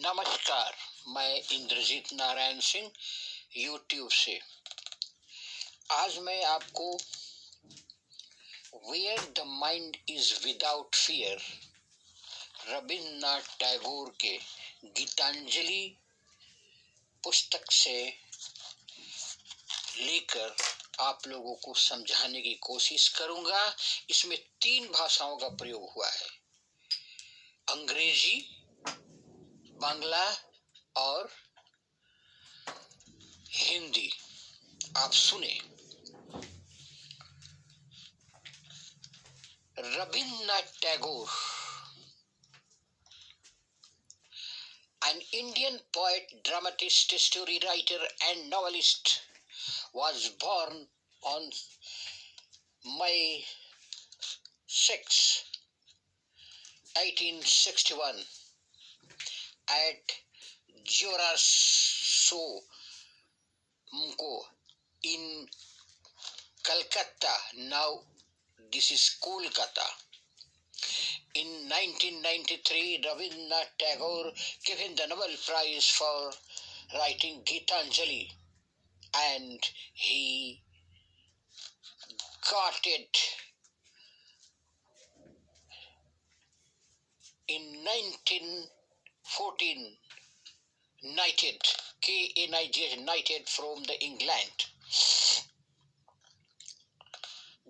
नमस्कार, मैं इंद्रजीत नारायण सिंह यूट्यूब से। आज मैं आपको where the mind is without fear Rabindranath Tagore के गीतांजलि पुस्तक से लेकर आप लोगों को समझाने की कोशिश करूंगा। इसमें 3 भाषाओं का प्रयोग हुआ है, अंग्रेजी, बांग्ला और हिंदी। आप सुने। Rabindranath Tagore, an Indian poet, dramatist, story writer and novelist, was born on May 6, 1861 at Jorasanko in Calcutta. Now this is Kolkata. In 1993, Rabindranath Tagore given the Nobel Prize for writing Gitanjali, and he got it in 1914, knighted, K-N-I-G-H, knighted from the England.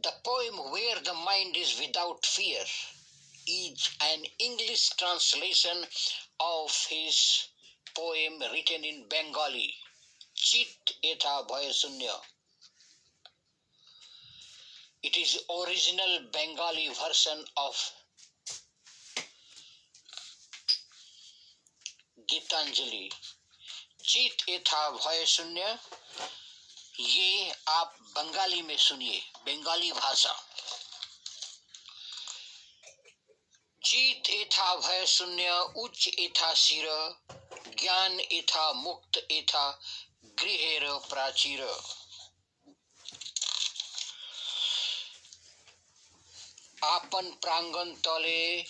The poem Where the Mind is Without Fear is an English translation of his poem written in Bengali, Chit Etha Bhaya Sunya. It is original Bengali version of Geetanjali, चित एथा भय शून्य। ये आप बंगाली में सुनिए, बंगाली भाषा। चित एथा भय शून्य, उच्च एथा शिर, ज्ञान एथा मुक्त एथा गृहेर प्राचीर। आपन प्रांगण तले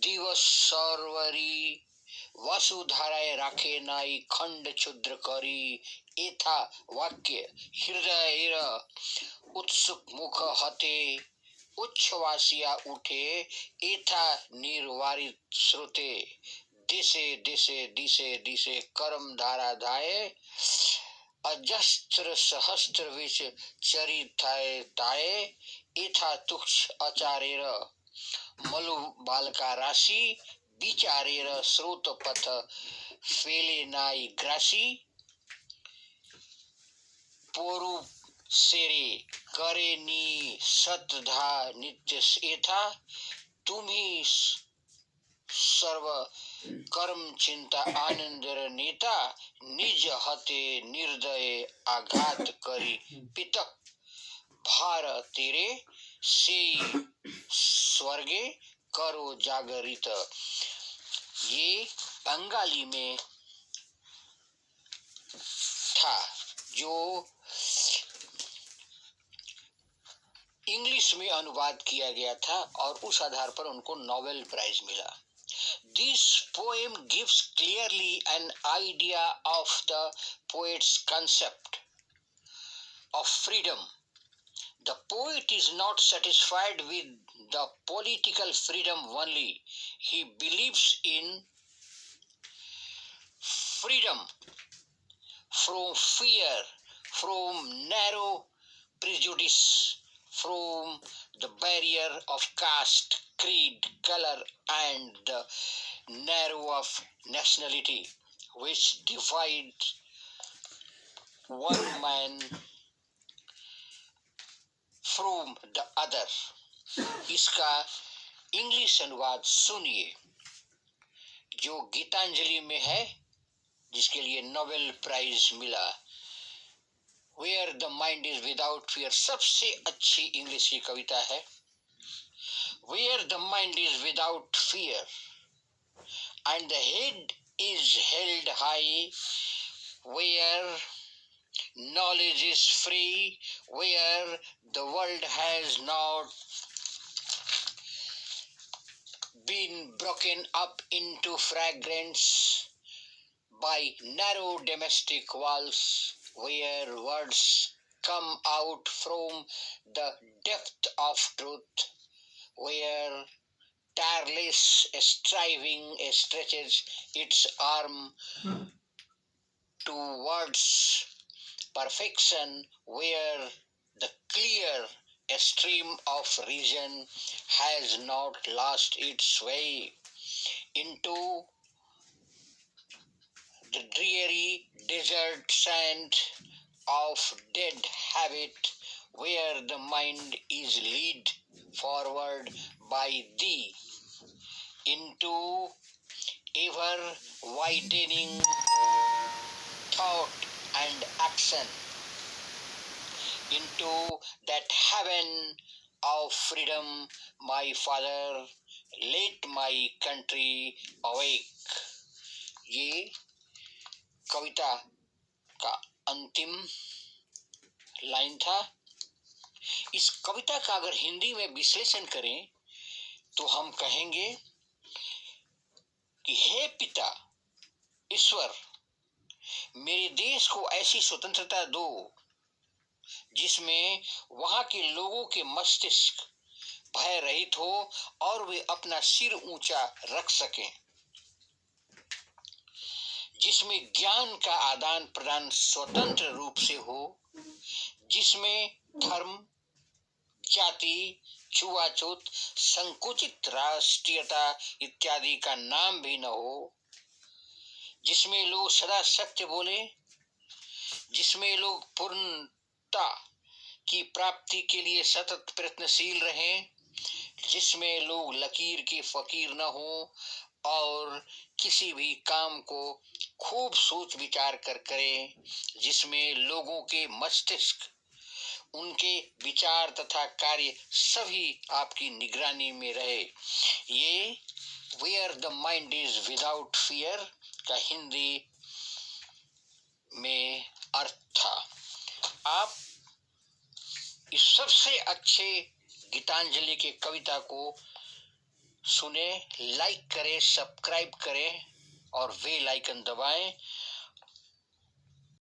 दिवस सर्वरी, वसुधाराय राखे नाई खंड क्षुद्र करी। एथा वाक्य हृदय उत्सुक मुख हते, उच्छ्वासिया उठे एथा निर्वारित श्रुते। दिशे दिशे दिशे दिशे कर्म धारा धाये, अजस्त्र सहस्त्र विष चरिताय ताये। एथा तुक्ष आचारेर मलु बालका राशि, विचारेर स्रोत पथ फेले नाई ग्रासी। पोरु सेरे करे नी सतधा नित्य एथा, तुम्ही सर्व कर्म चिंता आनंदर नेता। निज हते निर्दय आघात करी पितक, भार तेरे से स्वर्गे करो जागरित। ये बंगाली में था, जो इंग्लिश में अनुवाद किया गया था और उस आधार पर उनको नोबेल प्राइज मिला। This poem gives clearly an idea of the poet's concept of freedom. The poet is not satisfied with the political freedom only. He believes in freedom from fear, from narrow prejudice, from the barrier of caste, creed, color, and the narrow of nationality, which divides one man from the other. इसका English अनुवाद सुनिए, जो गीतांजलि में है, जिसके लिए Nobel prize मिला। Where the mind is without fear सबसे अच्छी इंग्लिश की कविता है। Where the mind is without fear and the head is held high, where knowledge is free, where the world has not been broken up into fragments, by narrow domestic walls where words come out from the depth of truth, where tireless striving stretches its arm towards perfection, where the clear stream of reason has not lost its way into the dreary desert sand of dead habit, where the mind is led forward by thee into ever widening thought and action, into that heaven of freedom, my father, let my country awake. ये कविता का अंतिम line था। इस कविता का अगर हिंदी में विश्लेषण करें तो हम कहेंगे कि हे पिता ईश्वर, मेरे देश को ऐसी स्वतंत्रता दो जिसमें वहां के लोगों के मस्तिष्क भय रहित हो और वे अपना सिर ऊंचा रख सकें, जिसमें ज्ञान का आदान प्रदान स्वतंत्र रूप से हो, जिसमें धर्म, जाति, छुआछूत, संकुचित राष्ट्रीयता इत्यादि का नाम भी न हो, जिसमें लोग सदा सत्य बोले, जिसमें लोग पूर्णता की प्राप्ति के लिए सतत प्रयत्नशील रहें, जिसमें लोग लकीर के फकीर न हो और किसी भी काम को खूब सोच विचार कर करें, जिसमें लोगों के मस्तिष्क, उनके विचार तथा कार्य सभी आपकी निगरानी में रहे। ये where the mind is without fear का हिंदी में अर्थ था। आप इस सबसे अच्छे गीतांजलि के कविता को सुने, लाइक करें, सब्सक्राइब करें और बेल आइकन दबाएं